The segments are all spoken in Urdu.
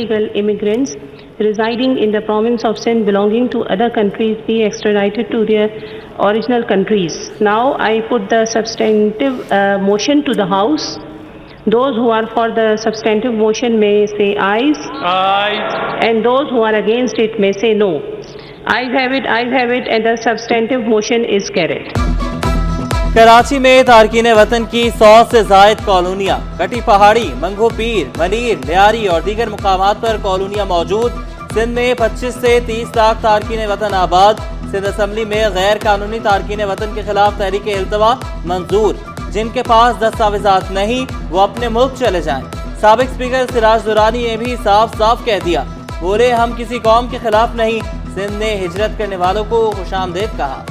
illegal immigrants residing in the province of Sindh belonging to other countries be extradited to their original countries. Now I put the substantive motion to the House. Those who are for the substantive motion may say ayes. Ayes. And those who are against it may say no. Ayes have it, and the substantive motion is carried. Karachi میں تارکین وطن کی 100 سے زائد کالونیاں، کٹی پہاڑی، منگو پیر، منیر، لیاری اور دیگر مقامات پر کالونیاں موجود۔ سندھ میں 25 سے 30 لاکھ تارکین وطن آباد۔ سندھ اسمبلی میں غیر قانونی تارکین وطن کے خلاف تحریک التوا منظور۔ جن کے پاس دستاویزات نہیں وہ اپنے ملک چلے جائیں۔ سابق اسپیکر سراج درانی نے بھی صاف صاف کہہ دیا، بولے ہم کسی قوم کے خلاف نہیں۔ سندھ نے ہجرت کرنے والوں کو خوش آمدید کہا۔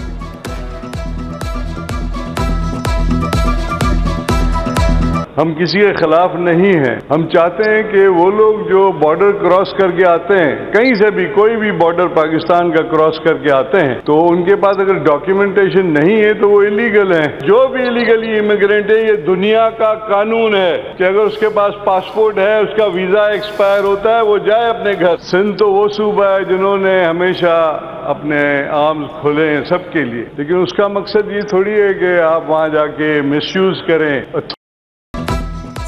ہم کسی کے خلاف نہیں ہیں، ہم چاہتے ہیں کہ وہ لوگ جو بارڈر کراس کر کے آتے ہیں، کہیں سے بھی کوئی بھی بارڈر پاکستان کا کراس کر کے آتے ہیں، تو ان کے پاس اگر ڈاکیومنٹیشن نہیں ہے تو وہ ایلیگل ہیں۔ جو بھی ایلیگلی امیگرینٹ ہے، یہ دنیا کا قانون ہے کہ اگر اس کے پاس پاسپورٹ ہے، اس کا ویزا ایکسپائر ہوتا ہے، وہ جائے اپنے گھر۔ سندھ تو وہ صوبہ ہے جنہوں نے ہمیشہ اپنے آرمز کھولے ہیں سب کے لیے، لیکن اس کا مقصد یہ تھوڑی ہے کہ آپ وہاں جا کے مس یوز کریں۔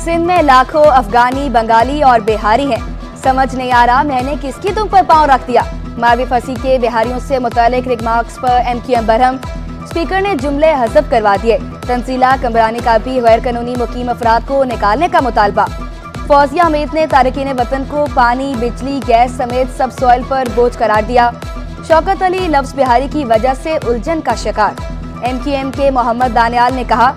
سندھ میں لاکھوں افغانی، بنگالی اور بہاری ہیں، سمجھ نہیں آ رہا میں نے کس کی تم پر پاؤں رکھ دیا۔ ماوی پھنسی کے بہاریوں سے متعلق ریمارکس پر MQM برہم، اسپیکر نے جملے حذف کروا دیے۔ تنزیلہ کمرانی کا بھی غیر قانونی مقیم افراد کو نکالنے کا مطالبہ۔ فوزیہ حمید نے تارکین وطن کو پانی، بجلی، گیس سمیت سب سوائل پر بوجھ قرار دیا۔ شوکت علی لفظ بہاری کی وجہ سے الجھن کا شکار۔ MQM کے محمد دانیال نے کہا،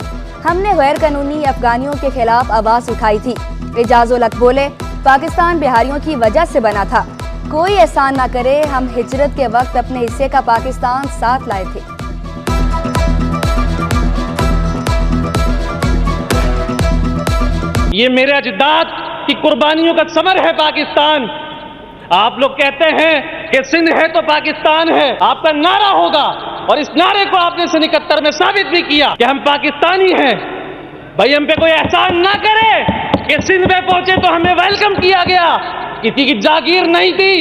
ہم نے غیر قانونی افغانیوں کے خلاف آواز اٹھائی تھی۔ اعجاز الحق بولے، پاکستان بہاریوں کی وجہ سے بنا تھا، کوئی احسان نہ کرے، ہم ہجرت کے وقت اپنے حصے کا پاکستان ساتھ لائے تھے۔ یہ میرے اجداد کی قربانیوں کا ثمر ہے پاکستان۔ آپ لوگ کہتے ہیں کہ سندھ ہے تو پاکستان ہے، آپ کا نعرہ ہوگا، اور اس نعرے کو آپ نے 71 میں ثابت بھی کیا کہ ہم پاکستانی ہیں۔ بھائی ہم پہ کوئی احسان نہ کرے کہ سندھ میں پہنچے تو ہمیں ویلکم کیا گیا، کسی کی جاگیر نہیں تھی،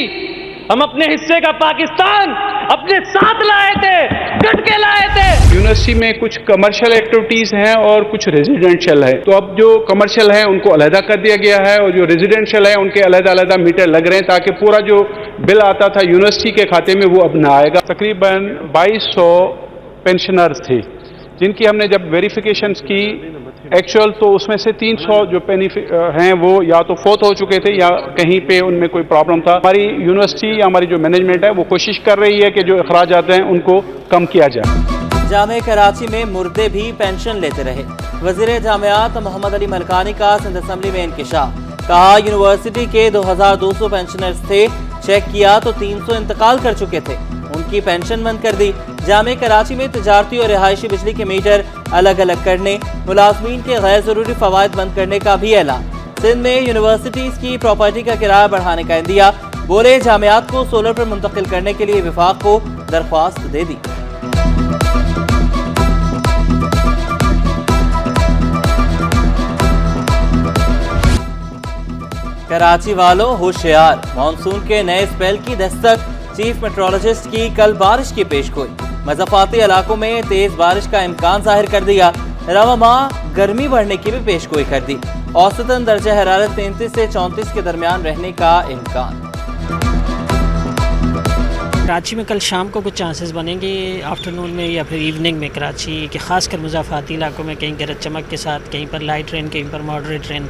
ہم اپنے حصے کا پاکستان اپنے ساتھ لائے تھے، ڈٹ کے لائے تھے۔ یونیورسٹی میں کچھ کمرشل ایکٹیویٹیز ہیں اور کچھ ریزیڈینشیل ہے، تو اب جو کمرشل ہیں ان کو علیحدہ کر دیا گیا ہے، اور جو ریزیڈینشیل ہیں ان کے علیحدہ علیحدہ میٹر لگ رہے ہیں، تاکہ پورا جو بل آتا تھا یونیورسٹی کے کھاتے میں وہ اب نہ آئے گا۔ تقریباً 2200 پینشنرز تھے جن کی ہم نے جب ویریفیکیشنز کی ایکچوئل، تو اس میں سے 300 جو ہیں وہ یا تو فوت ہو چکے تھے یا کہیں پہ ان میں کوئی پرابلم تھا۔ ہماری یونیورسٹی یا ہماری جو مینجمنٹ ہے وہ کوشش کر رہی ہے کہ جو اخراجات ہیں ان کو کم کیا جائے۔ جامعہ کراچی میں مردے بھی پینشن لیتے رہے۔ وزیر جامعات محمد علی ملکانی کا سندھ اسمبلی میں انکشاف۔ کہا یونیورسٹی کے 2200 پینشنرز تھے، چیک کیا تو 300 انتقال کر چکے تھے، ان کی پینشن بند کر دی۔ جامعہ کراچی میں تجارتی اور رہائشی بجلی کے میٹر الگ الگ کرنے، ملازمین کے غیر ضروری فوائد بند کرنے کا بھی اعلان۔ سندھ میں یونیورسٹیز کی پراپرٹی کا کرایہ بڑھانے کا عندیہ، بولے جامعات کو سولر پر منتقل کرنے کے لیے وفاق کو درخواست دے دی۔ کراچی والوں ہوشیار، مانسون کے نئے اسپیل کی دستک۔ چیف میٹرولوجسٹ کی کل بارش کی پیشگوئی، مضافاتی علاقوں میں تیز بارش کا امکان ظاہر کر دیا۔ رواں ماہ گرمی بڑھنے کی بھی پیشگوئی کر دی، اوسطاً درجہ حرارت 33 سے 34 کے درمیان رہنے کا امکان۔ کراچی میں کل شام کو کچھ چانسز بنیں گے، آفٹرنون میں یا پھر ایوننگ میں کراچی کے خاص کر مضافاتی علاقوں میں کہیں گرج چمک کے ساتھ، کہیں پر لائٹ رین، کہیں پر ماڈریٹ رین،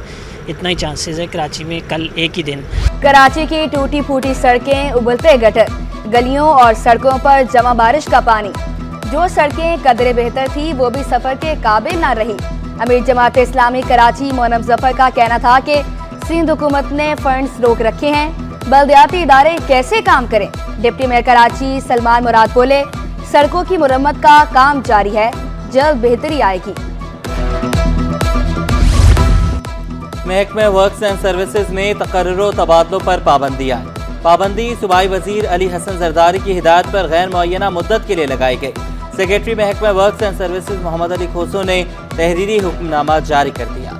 اتنا ہی چانسز ہے کراچی میں کل ایک ہی دن۔ کراچی کی ٹوٹی پھوٹی سڑکیں، ابلتے گٹر، گلیوں اور سڑکوں پر جمع بارش کا پانی۔ جو سڑکیں قدرے بہتر تھی وہ بھی سفر کے قابل نہ رہی۔ امیر جماعت اسلامی کراچی مونم ظفر کا کہنا تھا کہ سندھ حکومت نے فنڈز روک رکھے ہیں، بلدیاتی ادارے کیسے کام کریں۔ ڈپٹی میئر کراچی سلمان مراد بولے، سڑکوں کی مرمت کا کام جاری ہے، جلد بہتری آئے گی۔ محکمہ ورکس اینڈ سروسز میں تقرر و تبادلوں پر پابندی آئی۔ پابندی صوبائی وزیر علی حسن زرداری کی ہدایت پر غیر معینہ مدت کے لیے لگائی گئی۔ سیکریٹری محکمہ ورکس اینڈ سروسز محمد علی کھوسو نے تحریری حکم نامہ جاری کر دیا۔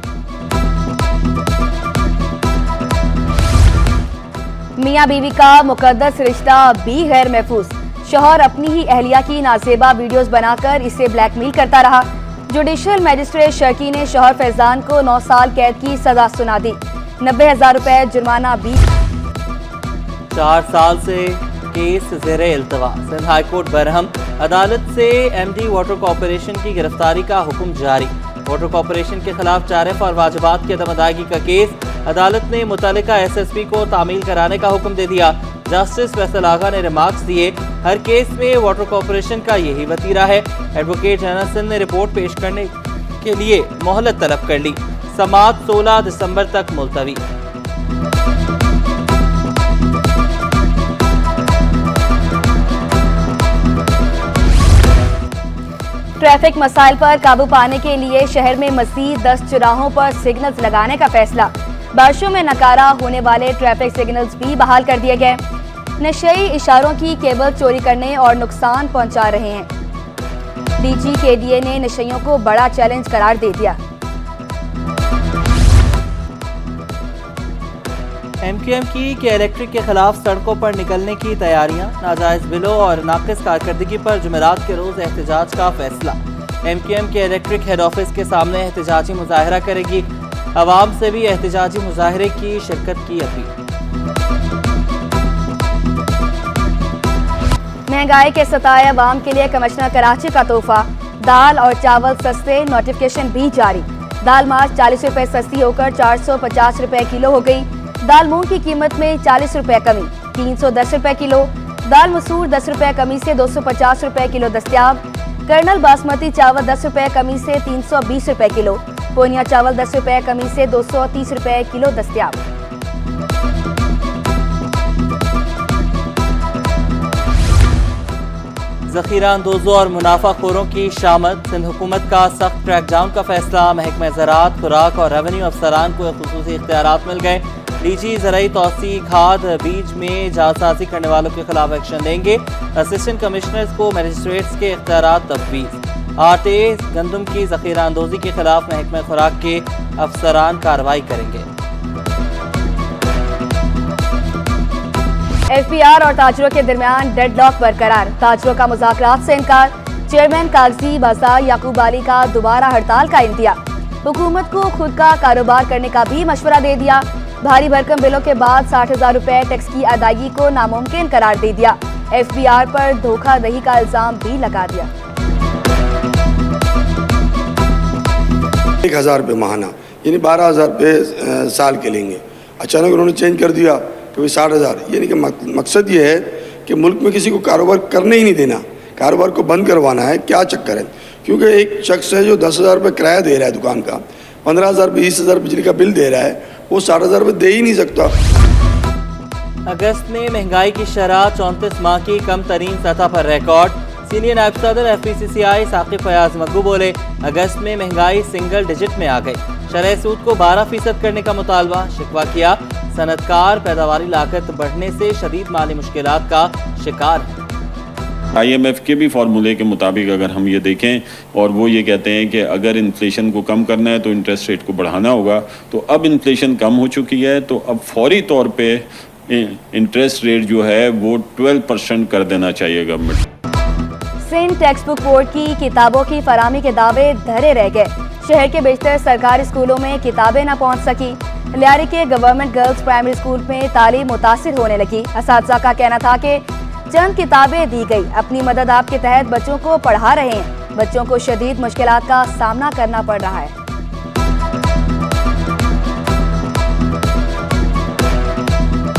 میاں بیوی کا مقدس رشتہ بھی غیر محفوظ. شوہر اپنی ہی اہلیہ کی نازیبا ویڈیوز بنا کر اسے بلیک میل کرتا رہا. جوڈیشل میجسٹریٹ شرکی نے شوہر فیضان کو 9 سال قید کی سزا سنا دی. 90,000 روپے جرمانہ بھی. 4 سال سے کیس زیر التوا. سندھ ہائی کورٹ برہم. عدالت سے ایم ڈی واٹر کارپوریشن کی گرفتاری کا حکم جاری. واٹر کارپوریشن کے خلاف ٹیرف اور واجبات کی عدم ادائیگی کا کیس. عدالت نے متعلقہ ایس ایس پی کو تعمیل کرانے کا حکم دے دیا. جسٹس فیصل آغا نے ریمارکس دیے. ہر کیس میں واٹر کارپوریشن کا یہی وتیرہ ہے. ایڈوکیٹ جنرل سندھ نے رپورٹ پیش کرنے کے لیے مہلت طلب کر لی. سماعت 16 دسمبر تک ملتوی. ٹریفک مسائل پر قابو پانے کے لیے شہر میں مزید 10 چوراہوں پر سگنلز لگانے کا فیصلہ. بارشوں میں ناکارہ ہونے والے ٹریفک سگنلز بھی بحال کر دیے گئے. نشئی اشاروں کی کیبل چوری کرنے اور نقصان پہنچا رہے ہیں. ڈی جی کے ڈی اے نے نشئیوں کو بڑا چیلنج قرار دے دیا. ایم کیو ایم کی کہ الیکٹرک کے خلاف سڑکوں پر نکلنے کی تیاریاں. ناجائز بلوں اور ناقص کارکردگی پر جمعرات کے روز احتجاج کا فیصلہ. ایم کیو ایم کے الیکٹرک ہیڈ آفس کے سامنے احتجاجی مظاہرہ کرے گی. عوام سے بھی احتجاجی مظاہرے کی شرکت کی اپیل. مہنگائی کے ستائے عوام کے لیے کمشنر کراچی کا تحفہ. دال اور چاول سستے. نوٹیفکیشن بھی جاری. دال مارچ 40 روپے سستی ہو کر 450 روپے کلو ہو گئی. دال مونگ کی قیمت میں 40 روپے کمی. 310 روپے کلو. دال مسور 10 روپے کمی سے 250 روپے کلو دستیاب. کرنل باسمتی چاول 10 روپے کمی سے 320 روپے کلو. پونیا چاول 10 روپے کمی سے 230 روپے کلو دستیاب. ذخیرہ اندوزوں اور منافع خوروں کی شامت. سندھ حکومت کا سخت کریک ڈاؤن کا فیصلہ. محکمہ زراعت خوراک اور ریونیو افسران کو خصوصی اختیارات مل گئے. ڈی جی زرعی توسیع کھاد بیج میں جعلسازی کرنے والوں کے خلاف ایکشن لیں گے. اسسٹنٹ کمشنرز کو میجسٹریٹس کے اختیارات تفویض. آٹے گندم کی ذخیرہ اندوزی کے خلاف محکمہ خوراک کے افسران کارروائی کریں گے. ایف پی آر اور تاجروں کے درمیان ڈیڈ لاک برقرار. تاجروں کا مذاکرات سے انکار. چیئرمین کاغذی بازار یعقوب علی کا دوبارہ ہڑتال کا انتہا. حکومت کو خود کا کاروبار کرنے کا بھی مشورہ دے دیا. بھاری بھرکم بلوں کے بعد 60,000 روپے ٹیکس کی ادائیگی کو ناممکن قرار دے دیا. ایف پی آر پر دھوکہ دہی کا الزام بھی لگا دیا. 1,000 روپے ماہانہ یعنی 12,000 روپے سال کے لیں گے. اچانک انہوں نے چینج کر دیا کہ 60,000. یعنی کہ مقصد یہ ہے کہ ملک میں کسی کو کاروبار کرنے ہی نہیں دینا, کاروبار کو بند کروانا ہے. کیا چکر ہے؟ کیونکہ ایک شخص ہے جو 10,000 روپے کرایہ دے رہا ہے دکان کا, 15,000 روپے 20,000 بجلی کا بل دے رہا ہے, وہ 60,000 روپے دے ہی نہیں سکتا. اگست میں مہنگائی کی شرح 34 ماہ کی کم ترین سطح پر ریکارڈ. سینئر نائب صدر ایف پی سی سی آئی ثاقب فیاض مگو بولے اگست میں مہنگائی سنگل ڈیجٹ میں آ گئی. شرح سود کو 12% کرنے کا مطالبہ. شکوہ کیا صنعتکار پیداواری لاگت بڑھنے سے شدید مالی مشکلات کا شکار ہے. آئی ایم ایف کے بھی فارمولے کے مطابق اگر ہم یہ دیکھیں اور وہ یہ کہتے ہیں کہ اگر انفلیشن کو کم کرنا ہے تو انٹرسٹ ریٹ کو بڑھانا ہوگا, تو اب انفلیشن کم ہو چکی ہے تو اب فوری طور پہ انٹرسٹ ریٹ جو ہے وہ 12% کر دینا چاہیے government. Sindh text book board کی کتابوں کی فراہمی کے دعوے دھرے رہ گئے. شہر کے بیشتر سرکاری اسکولوں میں کتابیں نہ پہنچ سکی. لیاری کے گورنمنٹ گرلز پرائمری اسکول میں تعلیم متاثر ہونے لگی. اساتذہ کا کہنا تھا کہ چند کتابیں دی گئی, اپنی مدد آپ کے تحت بچوں کو پڑھا رہے ہیں. بچوں کو شدید مشکلات کا سامنا کرنا پڑ رہا ہے.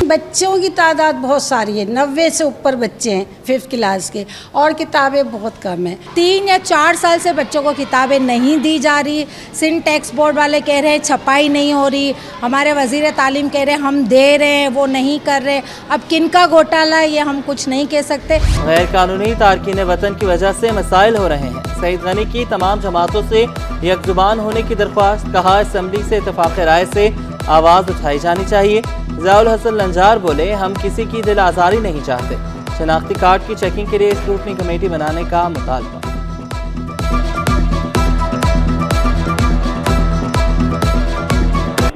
بچوں کی تعداد بہت ساری ہے, 90 سے اوپر بچے ہیں 5th کلاس کے, اور کتابیں بہت کم ہیں. 3 یا 4 سال سے بچوں کو کتابیں نہیں دی جا رہی. سندھ ٹیکس بورڈ والے کہہ رہے ہیں چھپائی نہیں ہو رہی, ہمارے وزیر تعلیم کہہ رہے ہیں ہم دے رہے ہیں وہ نہیں کر رہے. اب کن کا گھوٹالہ ہے یہ ہم کچھ نہیں کہہ سکتے. غیر قانونی تارکین وطن کی وجہ سے مسائل ہو رہے ہیں. سعید غنی کی تمام جماعتوں سے یک زبان ہونے کی درخواست. کہا اسمبلی سے اتفاق رائے سے آواز اٹھائی جانی چاہیے. ضیاء الحسن لنجار بولے ہم کسی کی دل آزاری نہیں چاہتے. شناختی کارڈ کی چیکنگ کے لیے اسکروٹنی کمیٹی بنانے کا مطالبہ.